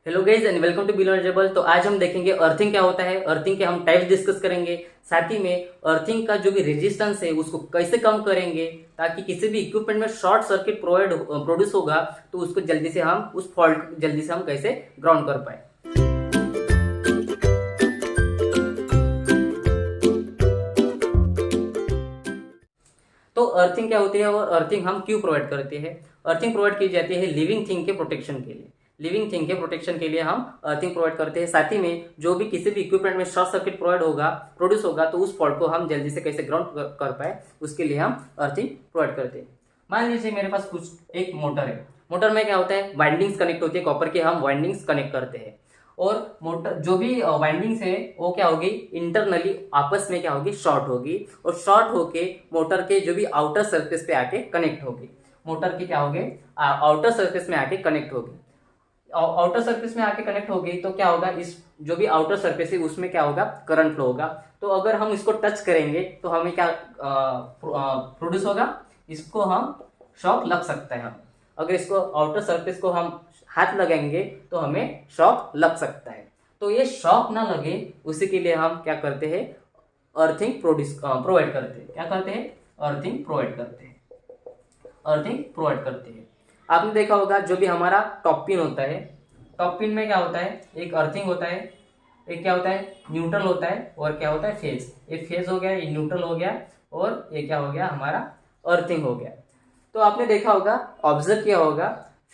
Hello guys and welcome to बिलोजेबल। तो आज हम देखेंगे अर्थिंग क्या होता है, अर्थिंग के हम टाइप्स डिस्कस करेंगे। साथ ही में अर्थिंग का जो भी रेजिस्टेंस है उसको कैसे कम करेंगे ताकि किसी भी इक्विपमेंट में शॉर्ट सर्किट प्रोड्यूस होगा तो उसको जल्दी से हम उस फॉल्ट जल्दी से हम कैसे ग्राउंड कर पाए। तो अर्थिंग क्या होती है और अर्थिंग हम क्यों प्रोवाइड करते हैं। अर्थिंग प्रोवाइड की जाती है लिविंग थिंग के प्रोटेक्शन के लिए। लिविंग थिंग के प्रोटेक्शन के लिए हम अर्थिंग प्रोवाइड करते हैं। साथ ही में जो भी किसी भी इक्विपमेंट में शॉर्ट सर्किट प्रोड्यूस होगा तो उस फॉल्ट को हम जल्दी से कैसे ग्राउंड कर पाए उसके लिए हम अर्थिंग प्रोवाइड करते हैं। मान लीजिए मेरे पास कुछ एक मोटर है। मोटर में क्या होता है, वाइंडिंग्स कनेक्ट होती है, कॉपर की हम वाइंडिंग्स कनेक्ट करते हैं। और मोटर जो भी वाइंडिंग्स है वो क्या होगी, इंटरनली आपस में क्या होगी, शॉर्ट होगी। और शॉर्ट होके मोटर के जो भी आउटर सरफेस पे आके कनेक्ट होगी। मोटर की क्या होगी, आउटर सरफेस में आके कनेक्ट होगी। आउटर सरफेस में आके कनेक्ट होगी तो क्या होगा, इस जो भी आउटर सरफेस है उसमें क्या होगा, करंट फ्लो होगा। तो अगर हम इसको टच करेंगे तो हमें क्या प्रोड्यूस होगा, इसको हम शॉक लग सकता है। हम अगर इसको आउटर सरफेस को हम हाथ लगाएंगे तो हमें शॉक लग सकता है। तो ये शॉक ना लगे उसी के लिए हम क्या करते हैं, अर्थिंग प्रोवाइड करते हैं। क्या करते हैं, अर्थिंग प्रोवाइड करते हैं। अर्थिंग प्रोवाइड करते हैं। आपने देखा होगा जो भी हमारा टॉप पिन होता है, टॉप पिन में क्या होता है, एक अर्थिंग होता है, एक क्या होता है, न्यूट्रल होता है, और क्या होता है, फेज। ये फेज हो गया, ये न्यूट्रल हो गया, और ये क्या हो गया, हमारा अर्थिंग हो गया। तो आपने देखा होगा, ऑब्जर्व किया होगा,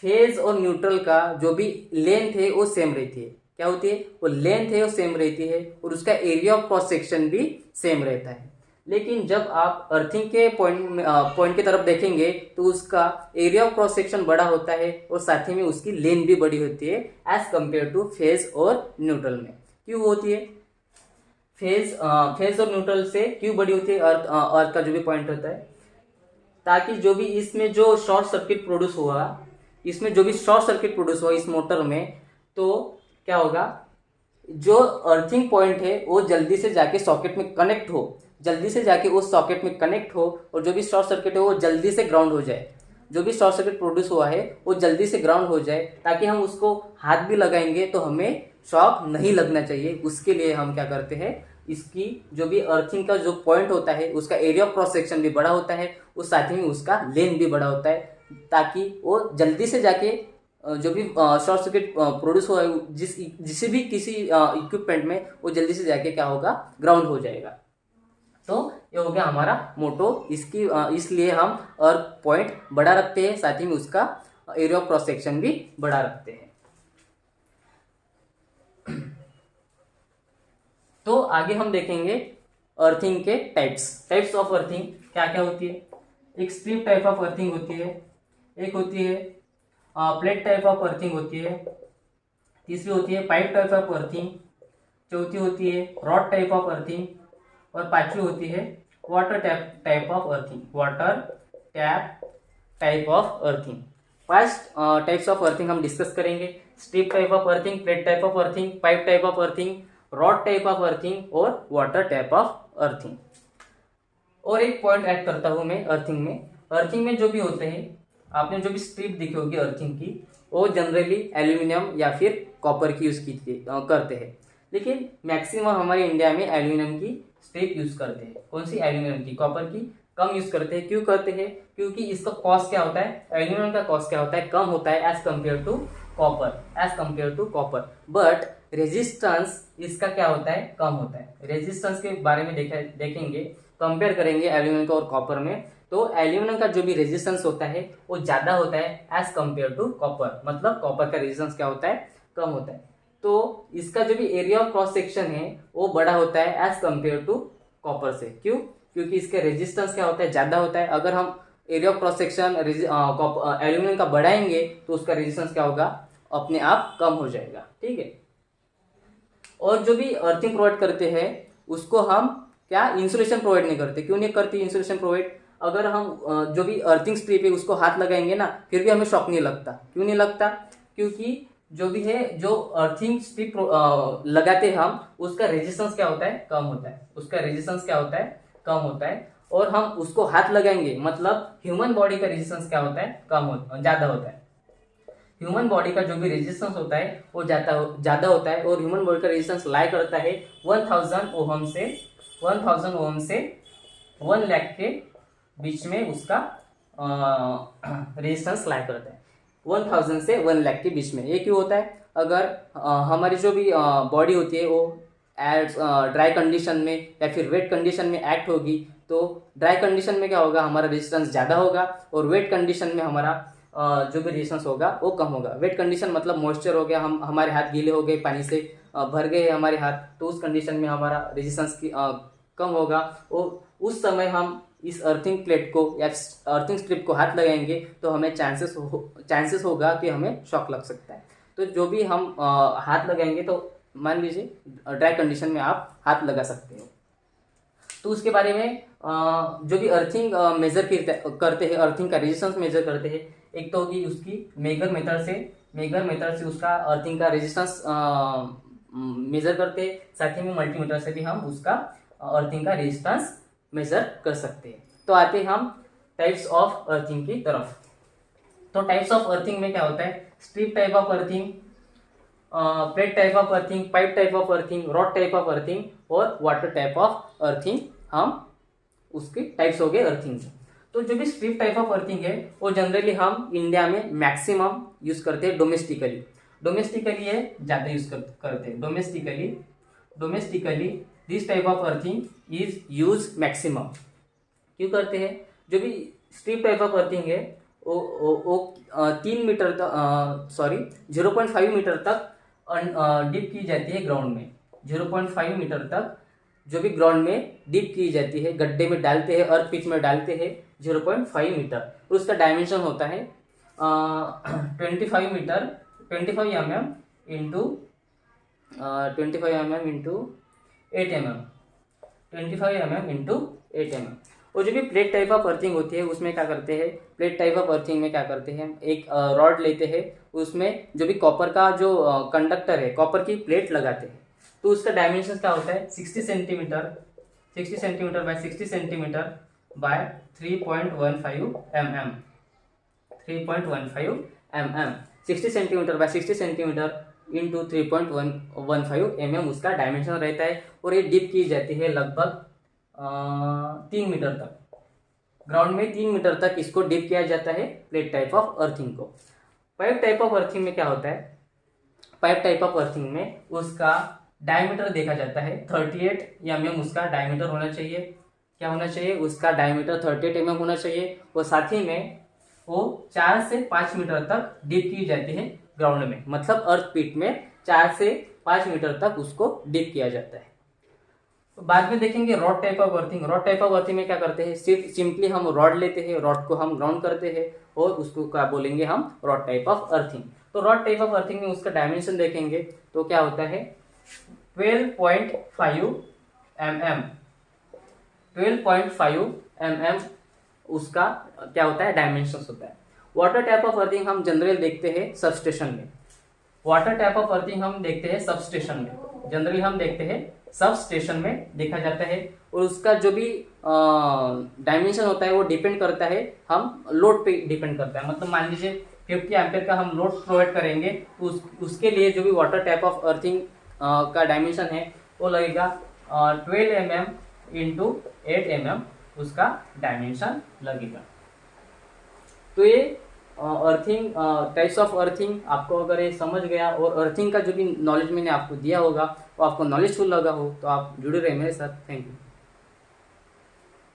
फेज और न्यूट्रल का जो भी लेंथ है वो सेम रहती है। क्या होती है, वो लेंथ है वो सेम रहती है, और उसका एरिया ऑफ क्रॉस सेक्शन भी सेम रहता है। लेकिन जब आप अर्थिंग के पॉइंट की तरफ देखेंगे तो उसका एरिया ऑफ क्रॉस सेक्शन बड़ा होता है और साथ ही में उसकी लेंथ भी बड़ी होती है एज कंपेयर टू फेज और न्यूट्रल में। क्यों होती है, फेज और न्यूट्रल से क्यों बड़ी होती है अर्थ का जो भी पॉइंट होता है, ताकि जो भी इसमें जो शॉर्ट सर्किट प्रोड्यूस हुआ, इसमें जो भी शॉर्ट सर्किट प्रोड्यूस हुआ इस मोटर में, तो क्या होगा, जो अर्थिंग पॉइंट है वो जल्दी से जाके सॉकेट में कनेक्ट हो, जल्दी से जाके उस सॉकेट में कनेक्ट हो, और जो भी शॉर्ट सर्किट है वो जल्दी से ग्राउंड हो जाए। जो भी शॉर्ट सर्किट प्रोड्यूस हुआ है वो जल्दी से ग्राउंड हो जाए, ताकि हम उसको हाथ भी लगाएंगे तो हमें शॉक नहीं लगना चाहिए। उसके लिए हम क्या करते हैं, इसकी जो भी अर्थिंग का जो पॉइंट होता है उसका एरिया ऑफ क्रॉस सेक्शन भी बड़ा होता है, उस साथ ही में उसका लेंथ भी बड़ा होता है, ताकि वो जल्दी से जाके जो भी शॉर्ट सर्किट प्रोड्यूस हुआ है जिसे भी किसी इक्विपमेंट में, वो जल्दी से जाके क्या होगा, ग्राउंड हो जाएगा। तो ये हो गया हमारा मोटो। इसलिए हम अर्थ पॉइंट बड़ा रखते हैं, साथ ही में उसका एरिया ऑफ क्रॉस सेक्शन भी बड़ा रखते हैं। तो आगे हम देखेंगे अर्थिंग के टाइप्स ऑफ अर्थिंग क्या क्या होती है। एक स्ट्रिप टाइप ऑफ अर्थिंग होती है, एक होती है प्लेट टाइप ऑफ अर्थिंग होती है, तीसरी होती है पाइप टाइप ऑफ अर्थिंग, चौथी होती है रॉड टाइप ऑफ अर्थिंग, और पांचवी होती है water tap type of earthing. Water tap type of earthing. First types of earthing हम डिस्कस करेंगे, strip type of earthing, plate type of earthing, pipe type of earthing, rod type of earthing, और water type of earthing. और एक point add करता हूं मैं earthing में। Earthing में जो भी होते हैं, आपने जो भी स्ट्रिप देखी होगी अर्थिंग की, वो जनरली एल्यूमिनियम या फिर कॉपर की यूज करते हैं। लेकिन मैक्सिमम हमारे इंडिया में एल्यूमिनियम की स्ट्रिप यूज करते हैं। कौन सी, एल्यूमिनियम की। कॉपर की कम यूज करते हैं। क्यों करते हैं, क्योंकि इसका कॉस्ट क्या होता है, एल्यूमिनियम का कॉस्ट क्या होता है, कम होता है as compare to copper. But resistance इसका क्या होता है, कम होता है। रेजिस्टेंस के बारे में देखेंगे, कंपेयर करेंगे एल्यूमिनियम और कॉपर में, तो एल्यूमिनियम का जो भी रेजिस्टेंस होता है वो ज्यादा होता है एज कंपेयर टू कॉपर। मतलब कॉपर का रेजिस्टेंस क्या होता है, कम होता है। तो इसका जो भी एरिया ऑफ क्रॉस सेक्शन है वो बड़ा होता है एज कंपेयर टू कॉपर से। क्यों, क्योंकि इसका रेजिस्टेंस क्या होता है, ज्यादा होता है। अगर हम area of cross section aluminium का बढ़ाएंगे तो उसका रेजिस्टेंस क्या होगा, अपने आप कम हो जाएगा। ठीक है। और जो भी अर्थिंग प्रोवाइड करते हैं उसको हम क्या, इंसुलेशन प्रोवाइड नहीं करते। क्यों नहीं करते इंसुलेशन प्रोवाइड, अगर हम जो भी अर्थिंग स्ट्रिप है उसको हाथ लगाएंगे ना, फिर भी हमें शॉक नहीं लगता। क्यों नहीं लगता, क्योंकि जो भी है, जो अर्थिंग स्ट्रिप लगाते हैं हम, उसका रेजिस्टेंस क्या होता है, कम होता है। उसका रेजिस्टेंस क्या होता है, कम होता है। और हम उसको हाथ लगाएंगे, मतलब ह्यूमन बॉडी का रेजिस्टेंस क्या होता है, ज्यादा होता है। ह्यूमन बॉडी का जो भी रेजिस्टेंस होता है वो ज़्यादा होता है, और ह्यूमन बॉडी का रेजिस्टेंस लाई करता है 1000 ओहम से 1 लाख के बीच में उसका रेजिस्टेंस लाई करता है 1000 से 1 लाख के बीच में। ये क्यों होता है? अगर हमारी जो भी बॉडी होती है वो ड्राई कंडीशन में या फिर वेट कंडीशन में एक्ट होगी, तो ड्राई कंडीशन में क्या होगा, हमारा रेजिस्टेंस ज़्यादा होगा, और वेट कंडीशन में हमारा जो भी रेजिस्टेंस होगा वो कम होगा। वेट कंडीशन मतलब मॉइस्चर हो गया, हमारे हाथ गीले हो गए, पानी से भर गए हमारे हाथ, तो उस कंडीशन में हमारा रेजिस्टेंस कम होगा, और उस समय हम इस अर्थिंग प्लेट को या अर्थिंग स्ट्रिप को हाथ लगाएंगे तो हमें चांसेस होगा कि हमें शॉक लग सकता है। तो जो भी हम हाथ लगाएंगे, तो मान लीजिए ड्राई कंडीशन में आप हाथ लगा सकते हो। तो उसके बारे में जो भी अर्थिंग मेजर करते हैं, अर्थिंग का रेजिस्टेंस मेजर करते हैं, एक तो होगी उसकी मेगर मेथड से उसका अर्थिंग का रेजिस्टेंस मेजर करते हैं, साथ ही में मल्टीमीटर से भी हम उसका अर्थिंग का रेजिस्टेंस मेजर कर सकते हैं। तो आते हैं हम टाइप्स ऑफ अर्थिंग की तरफ। तो टाइप्स ऑफ अर्थिंग में क्या होता है? Strip type of earthing, plate type of earthing, pipe type of earthing, rod type of earthing और वाटर टाइप ऑफ अर्थिंग, हम उसके टाइप्स हो गए अर्थिंग। तो जो भी स्ट्रिप टाइप ऑफ अर्थिंग है वो जनरली हम इंडिया में मैक्सिमम यूज करते हैं डोमेस्टिकली ये ज़्यादा यूज करते हैं domestically this type of earthing is use maximum. क्यों करते हैं? जो भी स्ट्रिप टाइप ऑफ अर्थिंग है वो 3 मीटर तक 0.5 मीटर तक डिप की जाती है ग्राउंड में। 0.5 मीटर तक जो भी ग्राउंड में डिप की जाती है, गड्ढे में डालते हैं, अर्थ पिच में डालते हैं 0.5 मीटर, और उसका डायमेंशन होता है 25 mm इंटू 8 mm। और जो भी प्लेट टाइप ऑफ अर्थिंग होती है उसमें क्या करते हैं? प्लेट टाइप ऑफ अर्थिंग में क्या करते हैं? एक रॉड लेते हैं, उसमें जो भी कॉपर का जो कंडक्टर है, कॉपर की प्लेट लगाते हैं, तो उसका डायमेंशन क्या होता है? 60 centimetre bye 60 centimetre bye 3.15 mm 60 centimetre bye 60 centimetre into 3.15 mm उसका डायमेंशन रहता है, और ये डिप की जाती है लगभग 3 मीटर तक। ग्राउंड में 3 मीटर तक इसको डिप किया जाता है प्लेट टाइप ऑफ अर्थिंग को। पाइप टाइप ऑफ अर्थिंग में क्या होता है? पाइप टाइप ऑफ अर्थिंग में उसका डायमीटर देखा जाता है 38 mm उसका डायमीटर होना चाहिए। क्या होना चाहिए? उसका डायमीटर 38 mm होना चाहिए, और साथ ही में वो 4 से 5 मीटर तक डिप की जाती है ग्राउंड में, मतलब अर्थ पिट में 4 से 5 मीटर तक उसको डिप किया जाता है। तो बाद में देखेंगे rod type of earthing. Rod type of earthing में क्या करते हैं? सिंपली हम रॉड लेते हैं, रॉड को हम ग्राउंड करते हैं, और उसको क्या बोलेंगे हम? Rod type of earthing. तो रॉड टाइप ऑफ अर्थिंग में उसका डायमेंशन देखेंगे तो क्या होता है? 12.5 mm उसका क्या होता है? डायमेंशन होता है। वाटर टाइप ऑफ अर्थिंग हम जनरली देखते हैं सबस्टेशन में। जनरली हम देखते हैं सबस्टेशन में देखा जाता है, और उसका जो भी डायमेंशन होता है वो डिपेंड करता है, हम लोड पे डिपेंड करता है। मतलब मान लीजिए 50 एम्पेयर का हम लोड प्रोवाइड करेंगे, तो उसके लिए जो भी वाटर टाइप ऑफ अर्थिंग का डायमेंशन है वो लगेगा 12 mm इंटू 8 mm उसका डायमेंशन लगेगा। तो ये अर्थिंग टाइप्स ऑफ अर्थिंग आपको अगर ये समझ गया, और अर्थिंग का जो भी नॉलेज मैंने आपको दिया होगा वो आपको नॉलेजफुल लगा हो, तो आप जुड़े रहे मेरे साथ। Thank you.